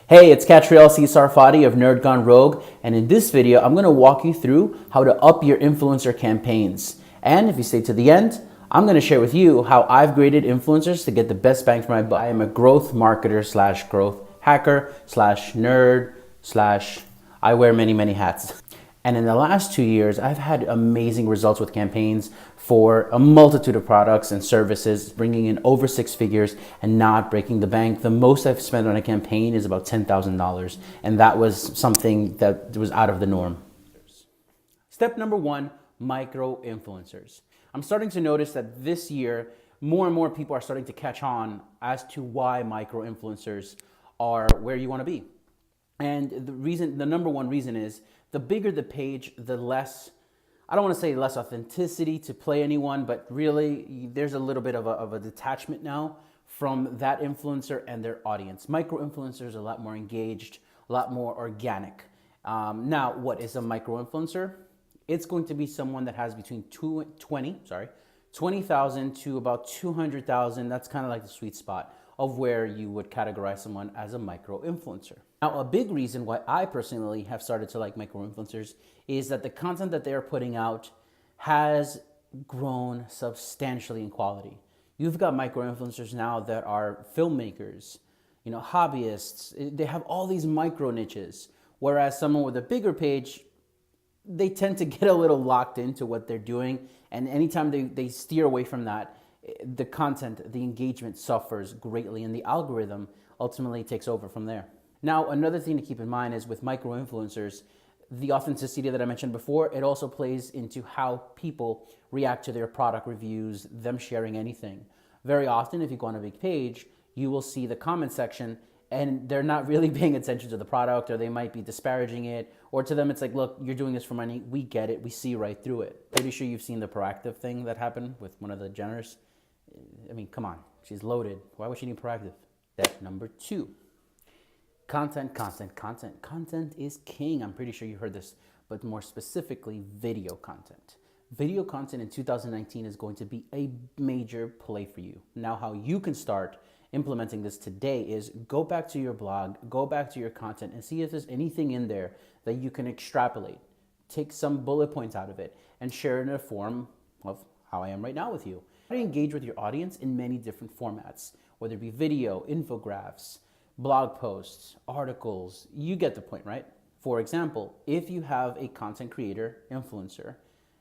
Hey, it's Katriel C Sarfati of Nerd Gone Rogue, and in this video, I'm gonna walk you through how to up your influencer campaigns. And if you stay to the end, I'm gonna share with you how I've graded influencers to get the best bang for my buck. I am a growth marketer slash growth hacker slash nerd slash I wear many hats. And in the last 2 years, I've had amazing results with campaigns for a multitude of products and services, bringing in over 6 figures and not breaking the bank. The most I've spent on a campaign is about $10,000. And that was something that was out of the norm. Step number 1, micro influencers. I'm starting to notice that this year, more and more people are starting to catch on as to why micro influencers are where you want to be. And the number one reason is the bigger the page, the less, I don't want to say less authenticity to play anyone, but really there's a little bit of a detachment now from that influencer and their audience. Micro influencers are a lot more engaged, a lot more organic. Now, what is a micro influencer? It's going to be someone that has between 20,000 to about 200,000. That's kind of like the sweet spot of where you would categorize someone as a micro influencer. Now, a big reason why I personally have started to like micro influencers is that the content that they're putting out has grown substantially in quality. You've got micro influencers now that are filmmakers, hobbyists. They have all these micro niches, whereas someone with a bigger page, they tend to get a little locked into what they're doing. And anytime they steer away from that, the content, the engagement suffers greatly, and the algorithm ultimately takes over from there. Now, another thing to keep in mind is with micro influencers, the authenticity that I mentioned before, it also plays into how people react to their product reviews, them sharing anything. Very often, if you go on a big page, you will see the comment section and they're not really paying attention to the product, or they might be disparaging it, or to them it's like, look, you're doing this for money, we get it, we see right through it. Pretty sure you've seen the proactive thing that happened with one of the Jenners. I mean, come on, she's loaded. Why would she need proactive? Step number 2. Content. Content is king. I'm pretty sure you heard this, but more specifically, video content. Video content in 2019 is going to be a major play for you. Now, how you can start implementing this today is go back to your blog, go back to your content, and see if there's anything in there that you can extrapolate. Take some bullet points out of it and share it in a form of how I am right now with you. How to engage with your audience in many different formats, whether it be video, infographics, blog posts, articles. You get the point, right? For example, if you have a content creator, influencer,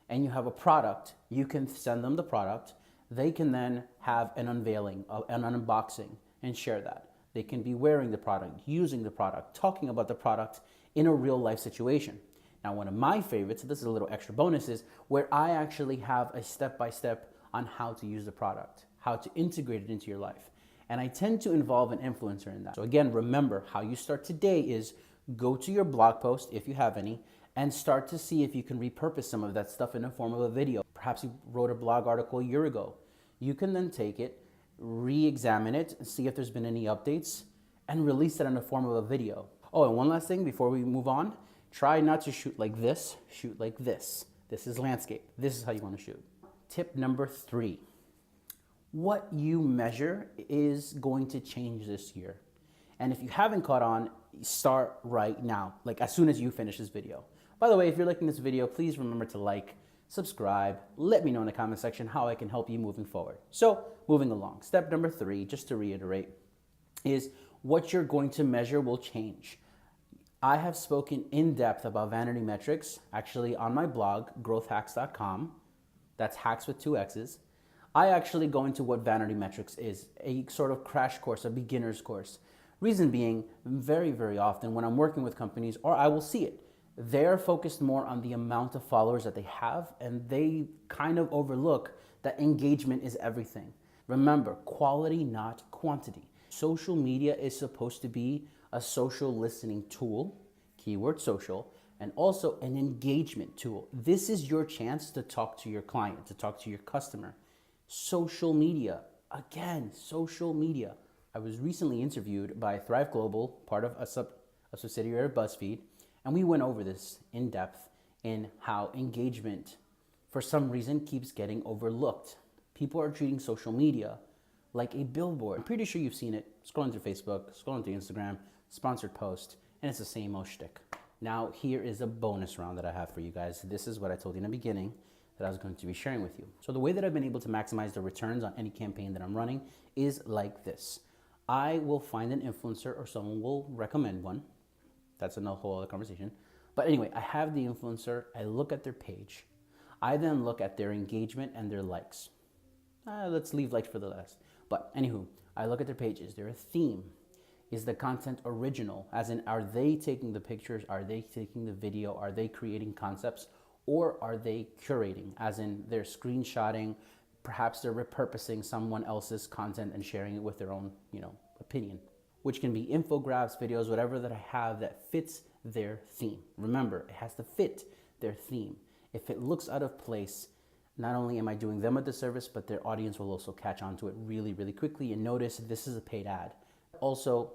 and you have a product, you can send them the product. They can then have an unveiling, an unboxing, and share that. They can be wearing the product, using the product, talking about the product in a real life situation. Now, one of my favorites, this is a little extra bonus, is where I actually have a step-by-step on how to use the product, how to integrate it into your life. And I tend to involve an influencer in that. So again, remember, how you start today is go to your blog post, if you have any, and start to see if you can repurpose some of that stuff in the form of a video. Perhaps you wrote a blog article a year ago. You can then take it, re-examine it, and see if there's been any updates, and release that in the form of a video. Oh, and one last thing before we move on, try not to shoot like this, shoot like this. This is landscape. This is how you want to shoot. Tip number 3. What you measure is going to change this year. And if you haven't caught on, start right now, like as soon as you finish this video. By the way, if you're liking this video, please remember to like, subscribe, let me know in the comment section how I can help you moving forward. So moving along, step number 3, just to reiterate, is what you're going to measure will change. I have spoken in depth about vanity metrics, actually on my blog, GrowthHaxx.com. That's hacks with 2 X's. I actually go into what vanity metrics is, a sort of crash course, a beginner's course. Reason being, very often when I'm working with companies, or I will see it, they're focused more on the amount of followers that they have, and they kind of overlook that engagement is everything. Remember, quality, not quantity. Social media is supposed to be a social listening tool, keyword social, and also an engagement tool. This is your chance to talk to your client, to talk to your customer. Social media, again, social media. I was recently interviewed by Thrive Global, part of a subsidiary of BuzzFeed, and we went over this in depth in how engagement, for some reason, keeps getting overlooked. People are treating social media like a billboard. I'm pretty sure you've seen it scrolling through Facebook, scrolling through Instagram, sponsored post, and it's the same old shtick. Now, here is a bonus round that I have for you guys. This is what I told you in the beginning that I was going to be sharing with you. So the way that I've been able to maximize the returns on any campaign that I'm running is like this. I will find an influencer or someone will recommend one. That's a whole other conversation. But anyway, I have the influencer, I look at their page. I then look at their engagement and their likes. Let's leave likes for the last. But anywho, I look at their page. Is there a theme? Is the content original? As in, are they taking the pictures? Are they taking the video? Are they creating concepts? Or are they curating? As in, they're screenshotting, perhaps they're repurposing someone else's content and sharing it with their own, opinion, which can be infographics, videos, whatever that I have that fits their theme. Remember, it has to fit their theme. If it looks out of place, not only am I doing them a disservice, but their audience will also catch on to it really, really quickly. And notice this is a paid ad. Also,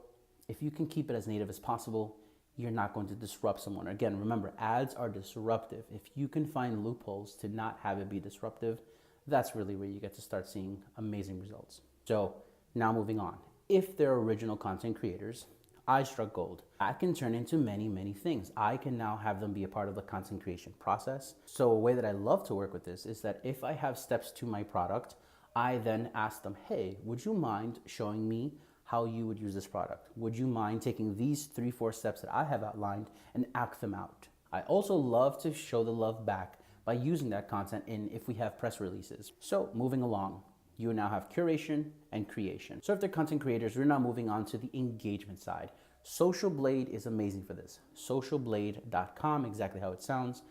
if you can keep it as native as possible, you're not going to disrupt someone. Again, remember, ads are disruptive. If you can find loopholes to not have it be disruptive, that's really where you get to start seeing amazing results. So now moving on. If they're original content creators, I struck gold. I can turn into many, many things. I can now have them be a part of the content creation process. So a way that I love to work with this is that if I have steps to my product, I then ask them, hey, would you mind showing me how you would use this product? Would you mind taking these 3-4 steps that I have outlined and act them out? I also love to show the love back by using that content if we have press releases. So moving along, you now have curation and creation. So if they're content creators, we're now moving on to the engagement side. Social Blade is amazing for this. Socialblade.com, exactly how it sounds,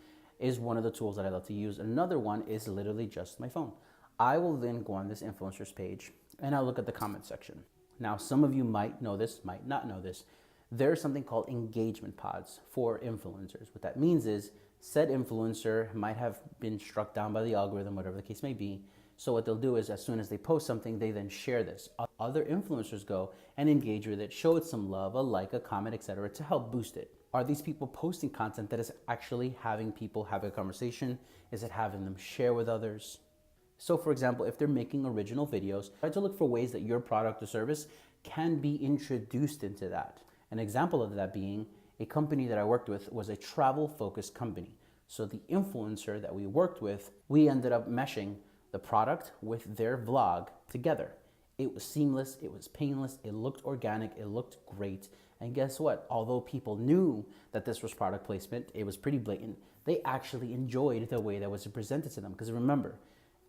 is one of the tools that I love to use. Another one is literally just my phone. I will then go on this influencer's page and I'll look at the comment section. Now, some of you might know this, might not know this. There's something called engagement pods for influencers. What that means is said influencer might have been struck down by the algorithm, whatever the case may be. So what they'll do is as soon as they post something, they then share this. Other influencers go and engage with it, show it some love, a like, a comment, etc. to help boost it. Are these people posting content that is actually having people have a conversation? Is it having them share with others? So for example, if they're making original videos, try to look for ways that your product or service can be introduced into that. An example of that being a company that I worked with was a travel-focused company. So the influencer that we worked with, we ended up meshing the product with their vlog together. It was seamless, it was painless, it looked organic, it looked great. And guess what? Although people knew that this was product placement, it was pretty blatant, they actually enjoyed the way that was presented to them. Because remember,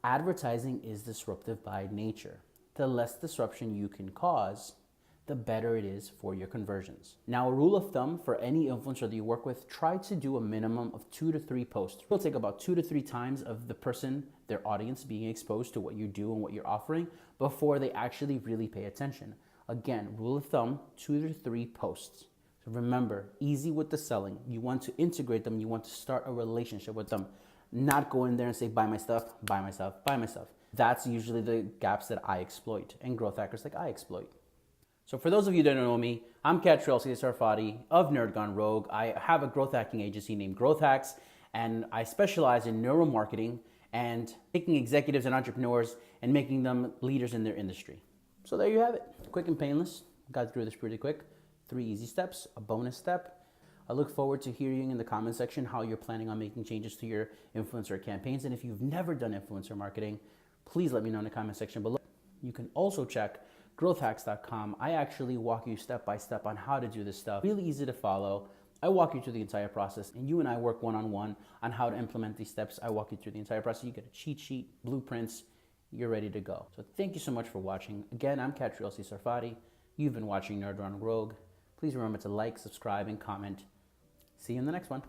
advertising is disruptive by nature. The less disruption you can cause, the better it is for your conversions. Now, a rule of thumb for any influencer that you work with, try to do a minimum of 2 to 3 posts. It'll take about 2 to 3 times of the person, their audience, being exposed to what you do and what you're offering before they actually really pay attention. Again, rule of thumb, 2 to 3 posts. So remember, easy with the selling. You want to integrate them. You want to start a relationship with them. Not go in there and say, buy my stuff, buy my stuff, buy my stuff. That's usually the gaps that I exploit and growth hackers like I exploit. So for those of you that don't know me, I'm Katriel C Sarfati of Nerd Gone Rogue. I have a growth hacking agency named GrowthHaxx, and I specialize in neuromarketing and taking executives and entrepreneurs and making them leaders in their industry. So there you have it. Quick and painless. Got through this pretty quick. 3 easy steps, a bonus step. I look forward to hearing in the comment section how you're planning on making changes to your influencer campaigns. And if you've never done influencer marketing, please let me know in the comment section below. You can also check GrowthHaxx.com. I actually walk you step by step on how to do this stuff. Really easy to follow. I walk you through the entire process, and you and I work one-on-one on how to implement these steps. I walk you through the entire process. You get a cheat sheet, blueprints, you're ready to go. So thank you so much for watching. Again, I'm Katriel C Sarfati. You've been watching Nerd Gone Rogue. Please remember to like, subscribe, and comment. See you in the next one.